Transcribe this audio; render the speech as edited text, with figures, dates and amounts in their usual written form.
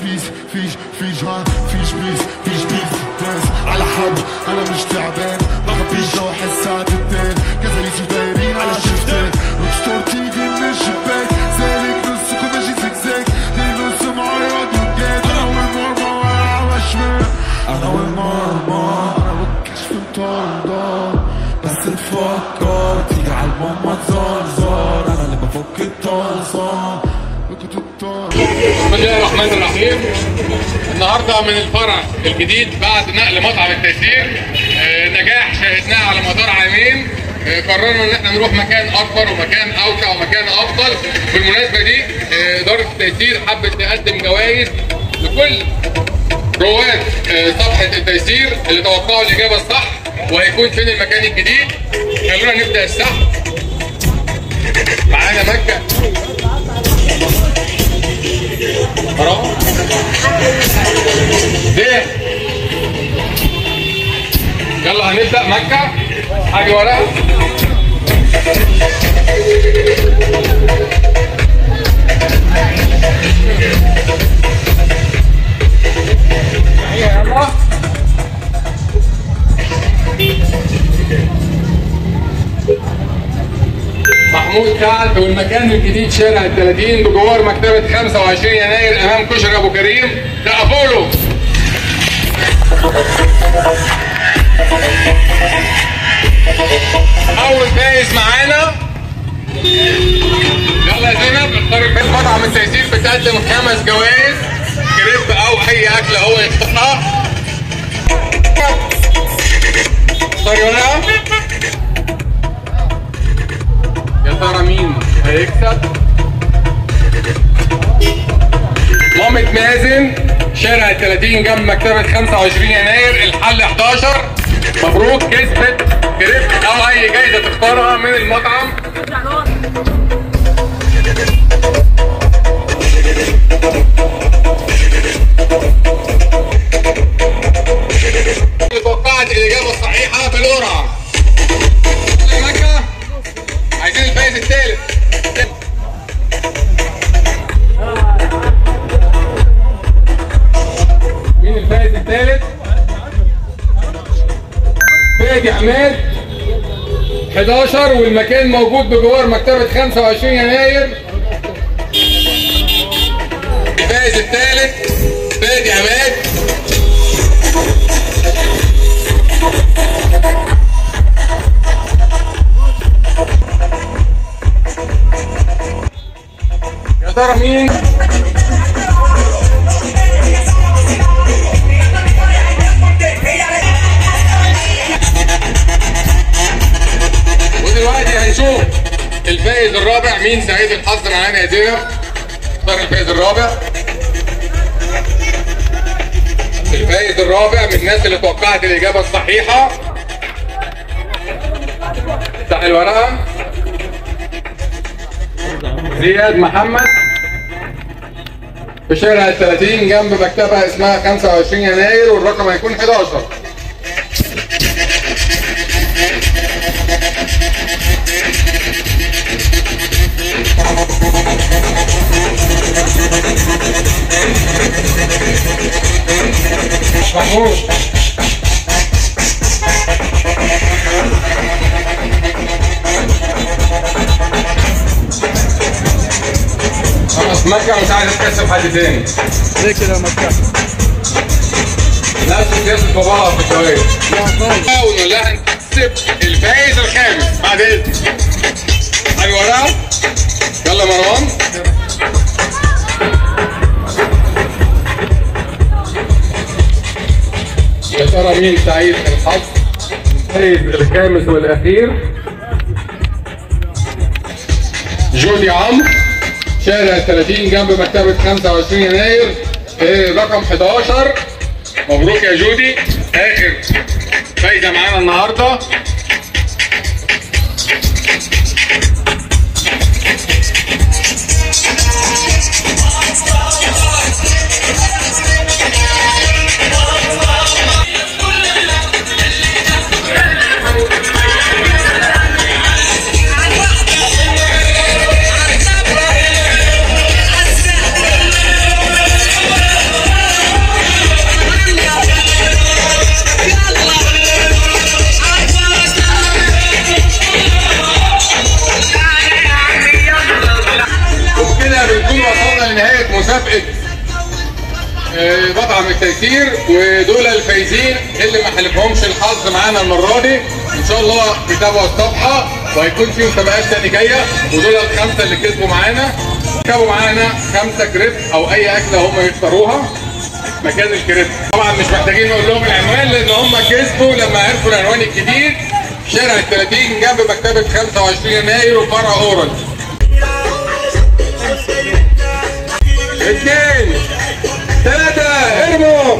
فيش هان فيش بيس دانس على حد انا مش تعبان ما خبيش روح الساعة 2 كذا يجي دايرين على شفتين روكستار تي في من الشباك سالك نصكم ماشي زيكزاك دي نص معايا ودوجات انا والمرمى وانا على شمال انا والمرمى انا بكشف مطردة بس تفكر تيجي عالماما تزرزر انا اللي بفك الطلسة بسم الله الرحمن الرحيم. النهارده من الفرع الجديد بعد نقل مطعم التيسير نجاح شاهدناه على مدار عامين. قررنا ان احنا نروح مكان اكبر ومكان اوسع ومكان افضل. بالمناسبه دي اداره التيسير حبت تقدم جوائز لكل رواد صفحه التيسير اللي توقعوا الاجابه الصح وهيكون فين المكان الجديد. خلونا نبدا السحب. معانا مكه برافو ده. يلا هنبدأ. مكة حاجة ورا يلا. محمود سعد والمكان الجديد شارع ال30 بجوار مكتبة 25 يناير أمام كشري أبو كريم. ده أبولو. أول فايز معانا. يلا يا زينب اختار الفايز. مطعم التيسير بتقدم 5 جوائز كريب أو أي أكلة هو يختارها. اختاري ورقة. يا ترى مين هيكسب؟ مامة مازن شارع ال30 جنب مكتبة 25 يناير الحل 11. مبروك كسبت كريب او اي جايزة تختارها من المطعم. توقعت الاجابة الصحيحة بالقرعة. عايزين الفايز الثالث. مين الفايز الثالث؟ فادي عماد 11 والمكان موجود بجوار مكتبة 25 يناير. الفايز الثالث فادي عماد. يا ترى مين؟ ودلوقتي هنشوف الفائز الرابع. مين سعيد الحظ معانا يا زينب؟ اختار الفائز الرابع. الفائز الرابع من الناس اللي توقعت الإجابة الصحيحة. افتح الورقة. زياد محمد في شارع ال30 جنب مكتبة اسمها 25 يناير والرقم هيكون 11. محمود خلاص. مكة مش عايز تكسب حد تاني. ليه كده مكة؟ نفس سياسة باباها في الجواز. ونقول لها هنكسب الفايز الخامس بعد اذنك. حاجة وراها. يلا مروان. يا ترى مين سعيد الحظ؟ الفايز الخامس والأخير جودي عمرو شارع ال30 جنب مكتبة 25 يناير رقم 11. مبروك يا جودي. آخر فايزة معانا النهارده. مسابقه مطعم التيسير، ودول الفايزين اللي ما حلفهمش الحظ معانا المره دي. ان شاء الله يتابعوا الصفحه وهيكون في مسابقات تاني جايه، ودول الخمسه اللي كسبوا معانا. كسبوا معانا 5 كريب او اي اكله هم يختاروها مكان الكريب. طبعا مش محتاجين نقول لهم العنوان لان هم كسبوا لما عرفوا العنوان الجديد، شارع ال 30 جنب مكتبه 25 يناير وفرع اورنج. 2 3 ارموا.